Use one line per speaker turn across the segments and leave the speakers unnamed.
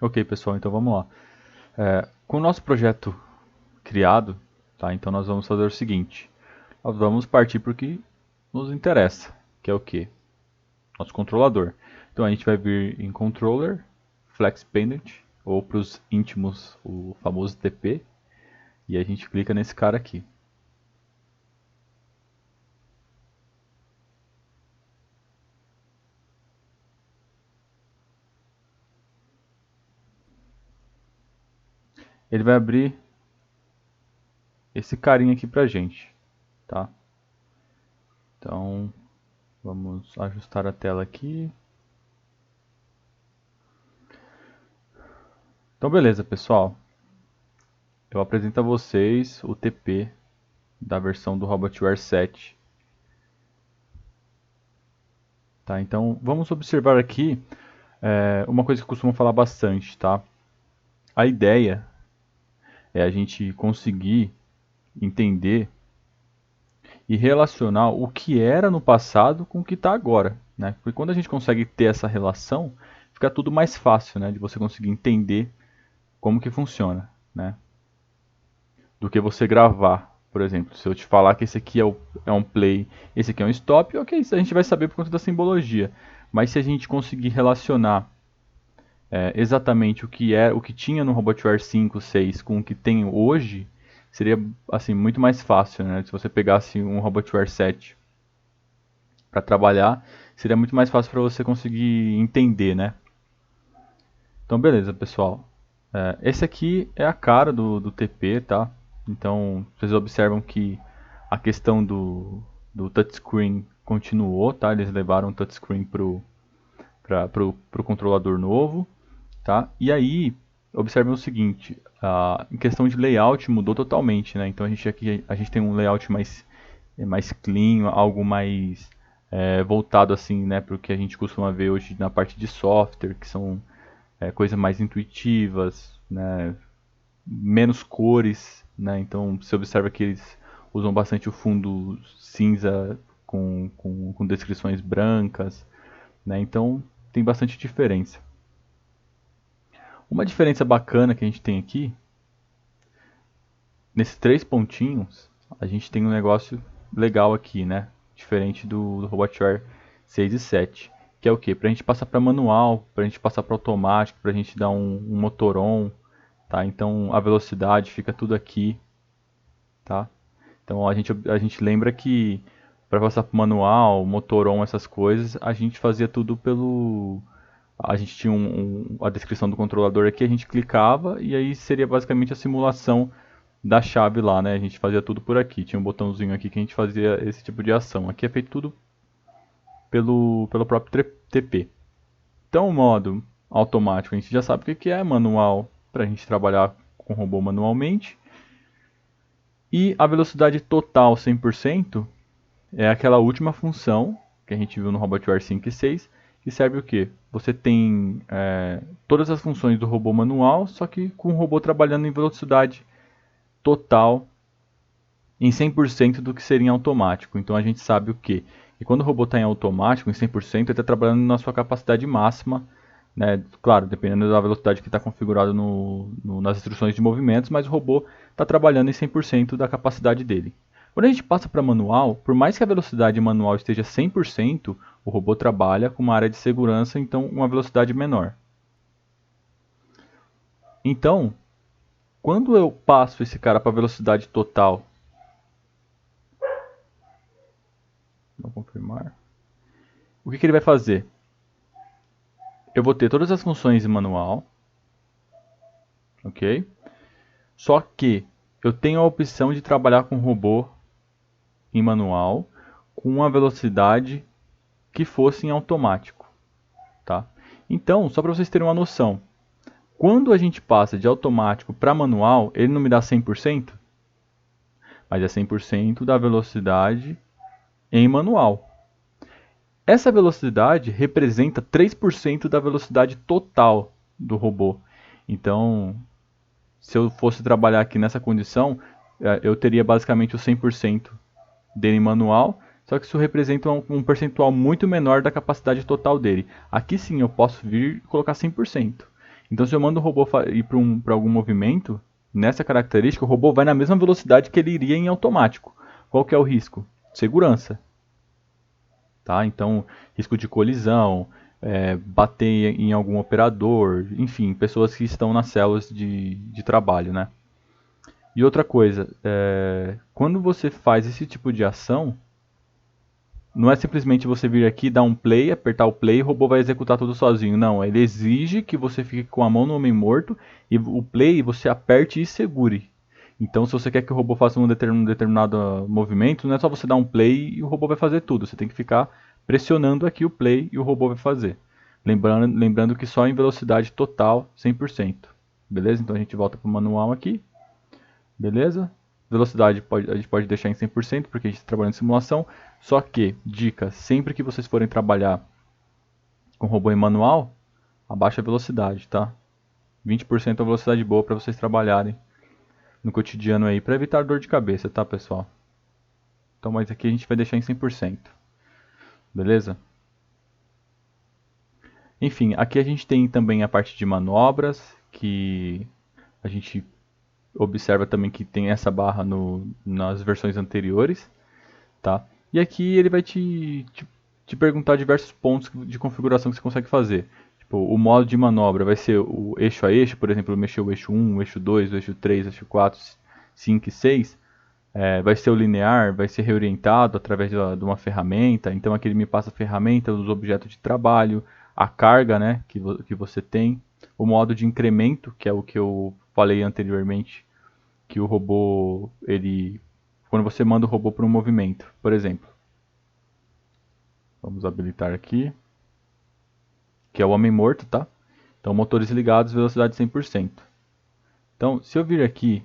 Ok, pessoal, então vamos lá. Com o nosso projeto criado, tá? Então nós vamos fazer o seguinte. Nós vamos partir para o que nos interessa, que é o que? Nosso controlador. Então a gente vai vir em Controller, Flex Pendant, ou para os íntimos, o famoso TP, e a gente clica nesse cara aqui. Ele vai abrir esse carinha aqui pra gente, tá? Então vamos ajustar a tela aqui. Então beleza, pessoal. Eu apresento a vocês o TP da versão do RobotWare 7. Tá? Então vamos observar aqui uma coisa que eu costumo falar bastante, tá? A ideia é a gente conseguir entender e relacionar o que era no passado com o que está agora, né? Porque quando a gente consegue ter essa relação, fica tudo mais fácil, né? De você conseguir entender como que funciona, né? Do que você gravar, por exemplo. Se eu te falar que esse aqui é um play, esse aqui é um stop, ok, isso a gente vai saber por conta da simbologia. Mas se a gente conseguir relacionar exatamente o que tinha no RobotWare 5, 6 com o que tem hoje, seria assim muito mais fácil, né? Se você pegasse um RobotWare 7 para trabalhar, seria muito mais fácil para você conseguir entender, né? Então, beleza, pessoal. Esse aqui é a cara do TP, tá? Então, vocês observam que a questão do touchscreen continuou, tá? Eles levaram o touchscreen pro controlador novo, tá? E aí, observem o seguinte, em questão de layout mudou totalmente, né? Então a gente tem um layout mais clean, algo mais voltado assim, né, para o que a gente costuma ver hoje na parte de software, que são coisas mais intuitivas, né, menos cores, né? Então você observa que eles usam bastante o fundo cinza com descrições brancas, né? Então tem bastante diferença. Uma diferença bacana que a gente tem aqui, nesses três pontinhos, a gente tem um negócio legal aqui, né? Diferente do RobotWare 6 e 7. Que é o que? Para a gente passar para manual, para a gente passar para automático, para a gente dar um motor on, tá? Então a velocidade fica tudo aqui, tá? Então a gente lembra que para passar para manual, motor on, essas coisas, a gente fazia tudo pelo a gente tinha a descrição do controlador aqui, a gente clicava e aí seria basicamente a simulação da chave lá, né? A gente fazia tudo por aqui. Tinha um botãozinho aqui que a gente fazia esse tipo de ação. Aqui é feito tudo pelo próprio TP. Então, o modo automático a gente já sabe o que é, manual para a gente trabalhar com o robô manualmente. E a velocidade total 100% é aquela última função que a gente viu no RobotWare 5 e 6, que serve o quê? Você tem todas as funções do robô manual, só que com o robô trabalhando em velocidade total em 100% do que seria em automático. Então a gente sabe o quê? E quando o robô está em automático, em 100%, ele está trabalhando na sua capacidade máxima, né? Claro, dependendo da velocidade que está configurado nas instruções de movimentos, mas o robô está trabalhando em 100% da capacidade dele. Quando a gente passa para manual, por mais que a velocidade manual esteja 100%, o robô trabalha com uma área de segurança, então uma velocidade menor. Então, quando eu passo esse cara para velocidade total, vou confirmar, o que ele vai fazer? Eu vou ter todas as funções em manual, ok? Só que eu tenho a opção de trabalhar com o robô em manual com uma velocidade que fosse em automático, tá? Então, só para vocês terem uma noção, quando a gente passa de automático para manual, ele não me dá 100%, mas é 100% da velocidade em manual. Essa velocidade representa 3% da velocidade total do robô. Então, se eu fosse trabalhar aqui nessa condição, eu teria basicamente o 100% dele manual, só que isso representa um percentual muito menor da capacidade total dele. Aqui sim eu posso vir e colocar 100%. Então se eu mando o robô ir para algum movimento, nessa característica o robô vai na mesma velocidade que ele iria em automático. Qual que é o risco? Segurança. Tá? Então, risco de colisão, bater em algum operador, enfim, pessoas que estão nas células de trabalho, né? E outra coisa, quando você faz esse tipo de ação, não é simplesmente você vir aqui, dar um play, apertar o play e o robô vai executar tudo sozinho. Não, ele exige que você fique com a mão no homem morto e o play você aperte e segure. Então, se você quer que o robô faça um determinado movimento, não é só você dar um play e o robô vai fazer tudo. Você tem que ficar pressionando aqui o play e o robô vai fazer. Lembrando que só em velocidade total, 100%. Beleza? Então a gente volta para o manual aqui. Beleza? Velocidade a gente pode deixar em 100% porque a gente está trabalhando em simulação. Só que, dica, sempre que vocês forem trabalhar com robô em manual, abaixa a velocidade, tá? 20% é uma velocidade boa para vocês trabalharem no cotidiano aí, para evitar dor de cabeça, tá, pessoal? Então, mas aqui a gente vai deixar em 100%. Beleza? Enfim, aqui a gente tem também a parte de manobras, que a gente observa também que tem essa barra nas versões anteriores, tá? E aqui ele vai te perguntar diversos pontos de configuração que você consegue fazer. Tipo, o modo de manobra vai ser o eixo a eixo, por exemplo, mexer o eixo 1, o eixo 2, o eixo 3, o eixo 4, 5 e 6. Vai ser o linear, vai ser reorientado através de uma ferramenta. Então aqui ele me passa a ferramenta, os objetos de trabalho, a carga, né, que você tem. O modo de incremento, que é o que eu falei anteriormente, que o robô, quando você manda o robô para um movimento, por exemplo. Vamos habilitar aqui, que é o homem morto, tá? Então motores ligados, velocidade 100%. Então, se eu vir aqui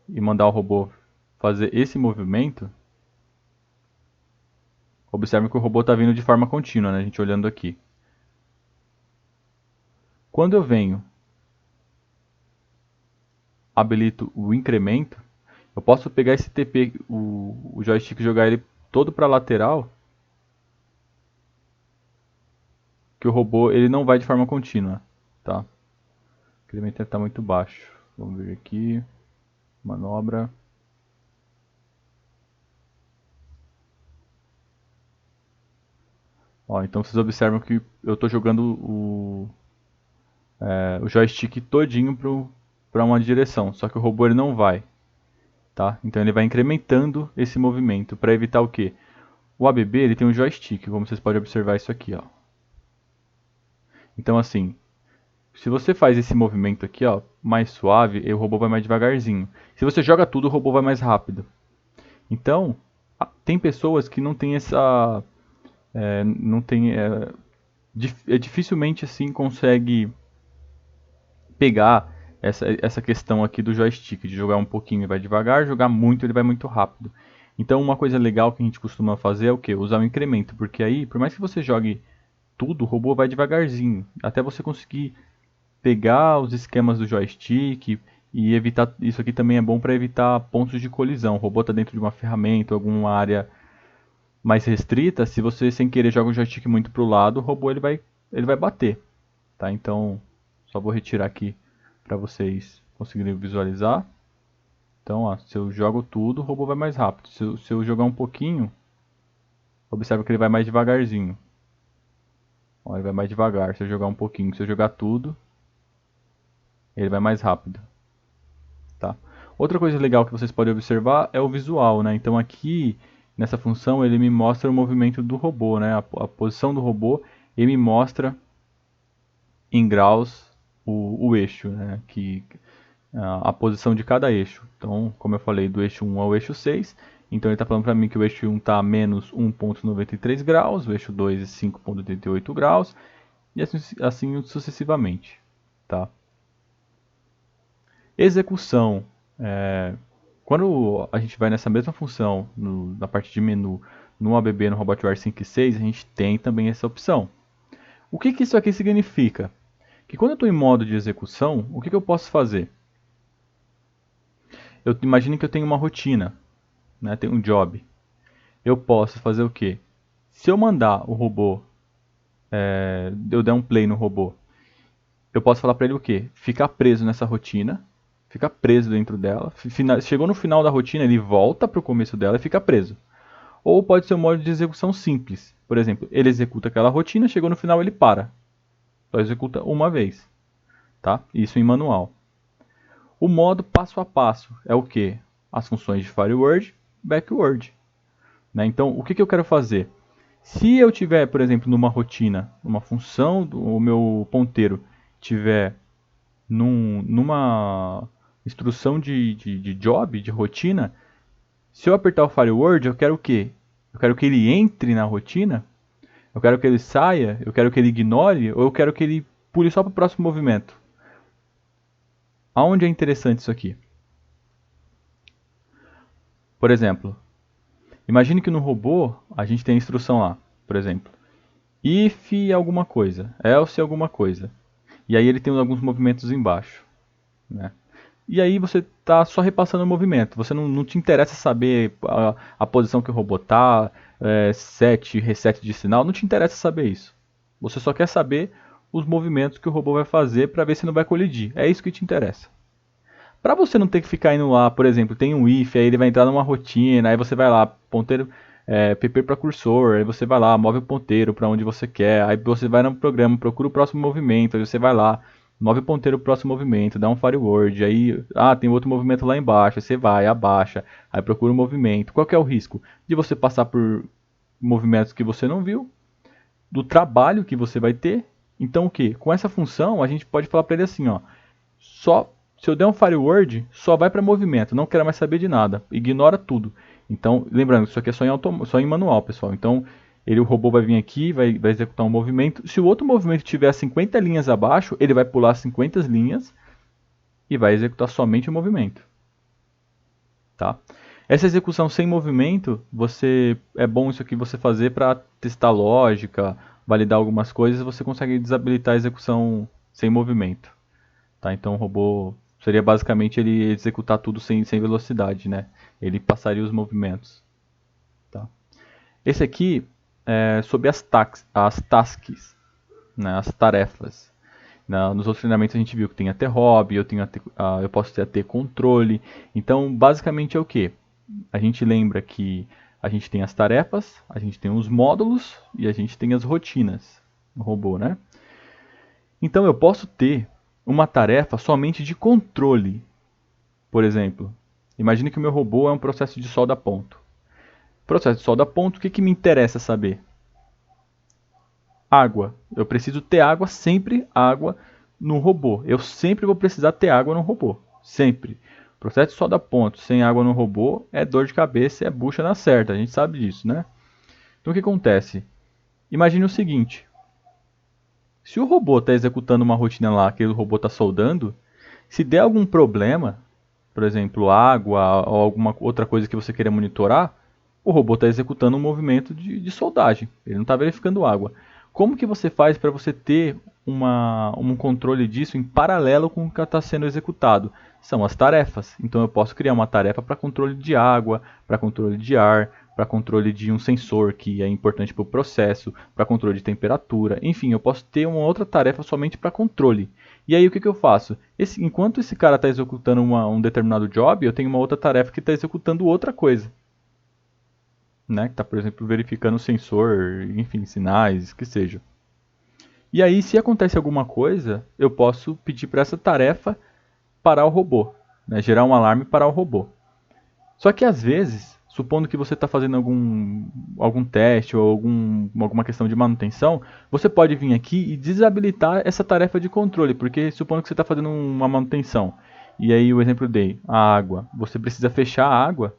e mandar o robô fazer esse movimento, observe que o robô está vindo de forma contínua, né? A gente olhando aqui. Quando eu venho, habilito o incremento, eu posso pegar esse TP, o joystick e jogar ele todo para a lateral, que o robô ele não vai de forma contínua, tá? O incremento está muito baixo. Vamos ver aqui, manobra. Ó, então vocês observam que eu estou jogando o joystick todinho para uma direção, só que o robô ele não vai, tá? Então ele vai incrementando esse movimento para evitar o quê? O ABB ele tem um joystick, como vocês podem observar isso aqui, ó. Então assim, se você faz esse movimento aqui, ó, mais suave, o robô vai mais devagarzinho. Se você joga tudo, o robô vai mais rápido. Então, tem pessoas que não tem essa, não tem, dificilmente assim consegue pegar essa questão aqui do joystick, de jogar um pouquinho e vai devagar, jogar muito ele vai muito rápido. Então uma coisa legal que a gente costuma fazer é o que? Usar o incremento, porque aí, por mais que você jogue tudo, o robô vai devagarzinho, até você conseguir pegar os esquemas do joystick e evitar, isso aqui também é bom para evitar pontos de colisão. O robô está dentro de uma ferramenta, alguma área mais restrita, se você sem querer joga o joystick muito para o lado, o robô ele vai bater, tá? Então, só vou retirar aqui para vocês conseguirem visualizar. Então, ó, se eu jogo tudo, o robô vai mais rápido. Se eu jogar um pouquinho, observa que ele vai mais devagarzinho. Ó, ele vai mais devagar se eu jogar um pouquinho. Se eu jogar tudo, ele vai mais rápido. Tá? Outra coisa legal que vocês podem observar é o visual, né? Então aqui, nessa função, ele me mostra o movimento do robô, né? A posição do robô, ele me mostra em graus o eixo, né? A posição de cada eixo. Então, como eu falei, do eixo 1 ao eixo 6. Então ele está falando para mim que o eixo 1 está a menos 1,93 graus, o eixo 2 é 5,88 graus, e assim sucessivamente. Tá? Execução. Quando a gente vai nessa mesma função, na parte de menu, no ABB, no RobotWare 5 e 6, a gente tem também essa opção. O que isso aqui significa? Que quando eu estou em modo de execução, o que eu posso fazer? Eu imagino que eu tenho uma rotina, né? Tenho um job. Eu posso fazer o quê? Se eu mandar o robô, eu der um play no robô, eu posso falar para ele o quê? Ficar preso nessa rotina, ficar preso dentro dela. Chegou no final da rotina, ele volta para o começo dela e fica preso. Ou pode ser um modo de execução simples. Por exemplo, ele executa aquela rotina, chegou no final, ele para. Só executa uma vez. Tá? Isso em manual. O modo passo a passo é o quê? As funções de forward, backward. Né? Então, o que eu quero fazer? Se eu tiver, por exemplo, numa rotina, uma função, o meu ponteiro tiver numa instrução de job, de rotina, se eu apertar o forward, eu quero o quê? Eu quero que ele entre na rotina? Eu quero que ele saia? Eu quero que ele ignore? Ou eu quero que ele pule só para o próximo movimento? Aonde é interessante isso aqui? Por exemplo, imagine que no robô a gente tem a instrução lá, por exemplo, if alguma coisa, else alguma coisa. E aí ele tem alguns movimentos embaixo. Né? E aí você está só repassando o movimento. Você não te interessa saber a posição que o robô está, set, reset de sinal, não te interessa saber isso. Você só quer saber os movimentos que o robô vai fazer para ver se não vai colidir. É isso que te interessa. Para você não ter que ficar indo lá, por exemplo, tem um if, aí ele vai entrar numa rotina, aí você vai lá, ponteiro pp para cursor, aí você vai lá, move o ponteiro para onde você quer, aí você vai no programa, procura o próximo movimento, aí você vai lá, move o ponteiro pro próximo movimento, dá um forward, aí tem outro movimento lá embaixo, aí você vai, abaixa, aí procura o movimento. Qual que é o risco? De você passar por movimentos que você não viu, do trabalho que você vai ter. Então o que? Com essa função a gente pode falar para ele assim, ó, só se eu der um forward, só vai para movimento, não quero mais saber de nada, ignora tudo. Então, lembrando, isso aqui é só em manual, pessoal. Então, o robô vai vir aqui, vai executar um movimento. Se o outro movimento tiver 50 linhas abaixo, ele vai pular 50 linhas e vai executar somente o movimento. Tá? Essa execução sem movimento, é bom isso aqui você fazer para testar lógica, validar algumas coisas, você consegue desabilitar a execução sem movimento. Tá? Então o robô seria basicamente ele executar tudo sem velocidade, né? Ele passaria os movimentos. Tá? Esse aqui é sobre as tasks, né? As tarefas. Nos outros treinamentos a gente viu que tem até hobby, eu posso ter até controle. Então basicamente é o que? A gente lembra que a gente tem as tarefas, a gente tem os módulos e a gente tem as rotinas no robô, né? Então eu posso ter uma tarefa somente de controle. Por exemplo, imagine que o meu robô é um processo de solda a ponto. Processo de solda a ponto, o que me interessa saber? Água. Eu preciso ter água, sempre água no robô. Eu sempre vou precisar ter água no robô. Sempre. Processo de solda a ponto sem água no robô é dor de cabeça, é bucha na certa. A gente sabe disso, né? Então o que acontece? Imagine o seguinte. Se o robô está executando uma rotina lá, que o robô está soldando, se der algum problema, por exemplo, água ou alguma outra coisa que você queira monitorar, o robô está executando um movimento de soldagem, ele não está verificando água. Como que você faz para você ter um controle disso em paralelo com o que está sendo executado? São as tarefas. Então eu posso criar uma tarefa para controle de água, para controle de ar, para controle de um sensor que é importante para o processo, para controle de temperatura. Enfim, eu posso ter uma outra tarefa somente para controle. E aí o que eu faço? Enquanto esse cara está executando um determinado job, eu tenho uma outra tarefa que está executando outra coisa. Né? Que está, por exemplo, verificando o sensor, enfim, sinais, que seja. E aí, se acontece alguma coisa, eu posso pedir para essa tarefa parar o robô, né? Gerar um alarme para o robô. Só que às vezes, supondo que você está fazendo algum teste ou alguma questão de manutenção, você pode vir aqui e desabilitar essa tarefa de controle, porque supondo que você está fazendo uma manutenção, e aí o exemplo eu dei, a água, você precisa fechar a água.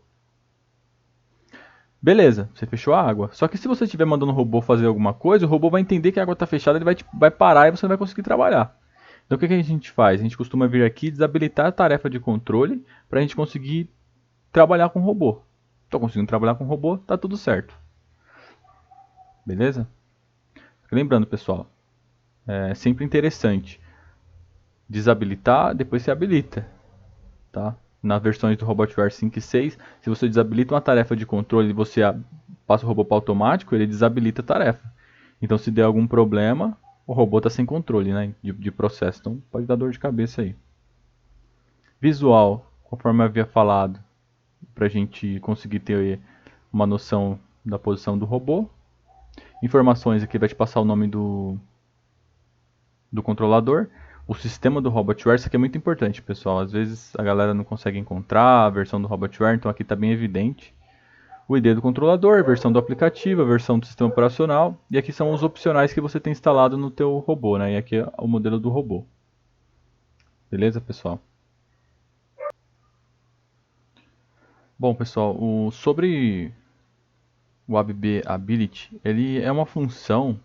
Beleza, você fechou a água. Só que se você estiver mandando o robô fazer alguma coisa, o robô vai entender que a água está fechada, ele vai parar e você não vai conseguir trabalhar. Então o que a gente faz? A gente costuma vir aqui e desabilitar a tarefa de controle para a gente conseguir trabalhar com o robô. Estou conseguindo trabalhar com o robô, tá tudo certo. Beleza? Lembrando, pessoal, é sempre interessante desabilitar, depois se habilita. Tá? Nas versões do RobotWare 5 e 6, se você desabilita uma tarefa de controle e você passa o robô para automático, ele desabilita a tarefa. Então, se der algum problema, o robô está sem controle, né, de processo, então pode dar dor de cabeça aí. Visual, conforme eu havia falado, para a gente conseguir ter uma noção da posição do robô. Informações aqui vai te passar o nome do controlador. O sistema do Robotware, isso aqui é muito importante, pessoal. Às vezes a galera não consegue encontrar a versão do Robotware, então aqui está bem evidente. O ID do controlador, a versão do aplicativo, a versão do sistema operacional. E aqui são os opcionais que você tem instalado no teu robô, né? E aqui é o modelo do robô. Beleza, pessoal? Bom, pessoal, sobre o ABB Ability, ele é uma função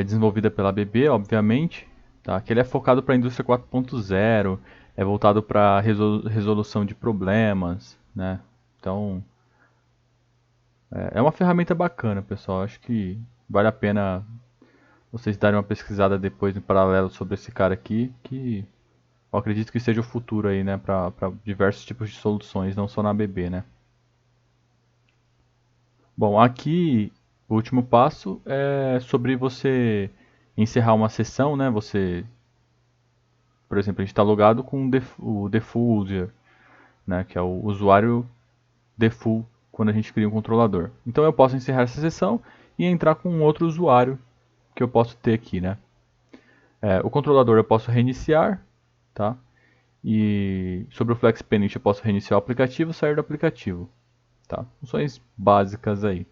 desenvolvida pela ABB, obviamente, tá? Que ele é focado para a indústria 4.0, é voltado para resolução de problemas, né? Então, é uma ferramenta bacana, pessoal. Acho que vale a pena vocês darem uma pesquisada depois em paralelo sobre esse cara aqui, que eu acredito que seja o futuro aí, né, para diversos tipos de soluções, não só na ABB, né? Bom, aqui o último passo é sobre você encerrar uma sessão, né? Você, por exemplo, a gente está logado com o default user, né? Que é o usuário default quando a gente cria um controlador. Então eu posso encerrar essa sessão e entrar com um outro usuário que eu posso ter aqui, né? O controlador eu posso reiniciar, tá? E sobre o Flex Penit eu posso reiniciar o aplicativo e sair do aplicativo, tá? Funções básicas aí.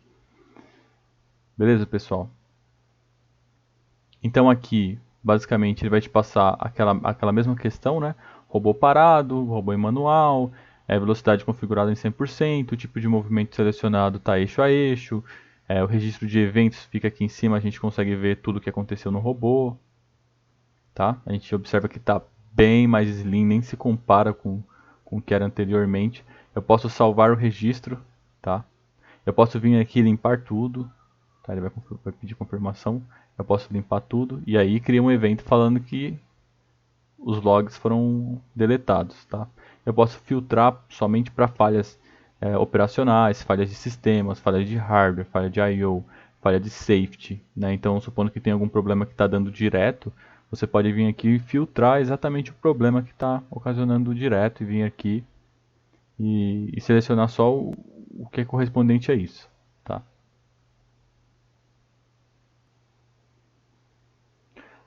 Beleza, pessoal? Então aqui, basicamente, ele vai te passar aquela mesma questão, né? Robô parado, robô em manual, velocidade configurada em 100%, o tipo de movimento selecionado está eixo a eixo, o registro de eventos fica aqui em cima, a gente consegue ver tudo o que aconteceu no robô, tá? A gente observa que está bem mais slim, nem se compara com o que era anteriormente. Eu posso salvar o registro, tá? Eu posso vir aqui limpar tudo, tá? Ele vai pedir confirmação. Eu posso limpar tudo e aí cria um evento falando que os logs foram deletados, tá? Eu posso filtrar somente para falhas operacionais, falhas de sistemas, falhas de hardware, falha de I/O, falha de safety, né? Então, supondo que tem algum problema que está dando direto, você pode vir aqui e filtrar exatamente o problema que está ocasionando direto e vir aqui e selecionar só o que é correspondente a isso, tá?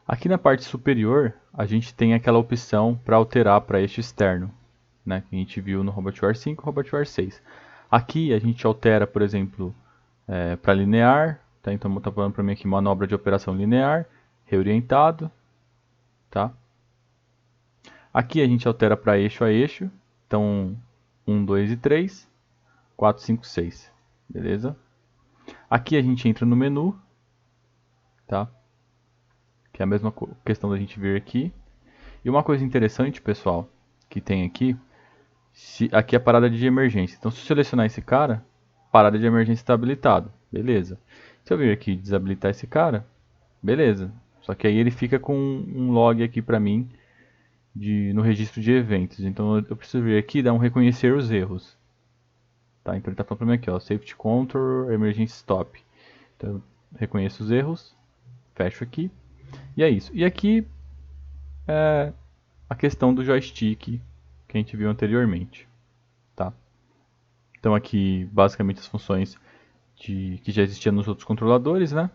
Aqui na parte superior, a gente tem aquela opção para alterar para eixo externo, né, que a gente viu no RobotWare 5 e RobotWare 6. Aqui a gente altera, por exemplo, para linear, tá? Então está falando para mim aqui manobra de operação linear, reorientado, tá? Aqui a gente altera para eixo a eixo, então 1, 2 e 3, 4, 5, 6, beleza? Aqui a gente entra no menu, tá? Que é a mesma questão da gente vir aqui. E uma coisa interessante, pessoal, que tem aqui, aqui é a parada de emergência. Então, se eu selecionar esse cara, parada de emergência está habilitado. Beleza. Se eu vir aqui desabilitar esse cara, beleza. Só que aí ele fica com um log aqui para mim no registro de eventos. Então, eu preciso vir aqui e dar um reconhecer os erros. Tá? Então, ele está falando para mim aqui, ó, Safety Control, Emergency Stop. Então, eu reconheço os erros, fecho aqui. E é isso. E aqui é a questão do joystick que a gente viu anteriormente, tá? Então aqui basicamente as funções que já existiam nos outros controladores, né?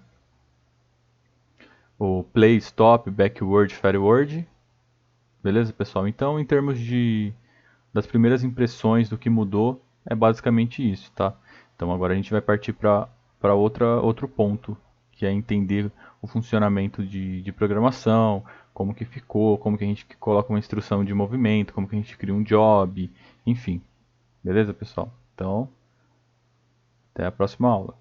O play, stop, backward, forward, beleza, pessoal? Então em termos das primeiras impressões do que mudou, é basicamente isso, tá? Então agora a gente vai partir para outro ponto, que é entender o funcionamento de programação, como que ficou, como que a gente coloca uma instrução de movimento, como que a gente cria um job, enfim. Beleza, pessoal? Então, até a próxima aula.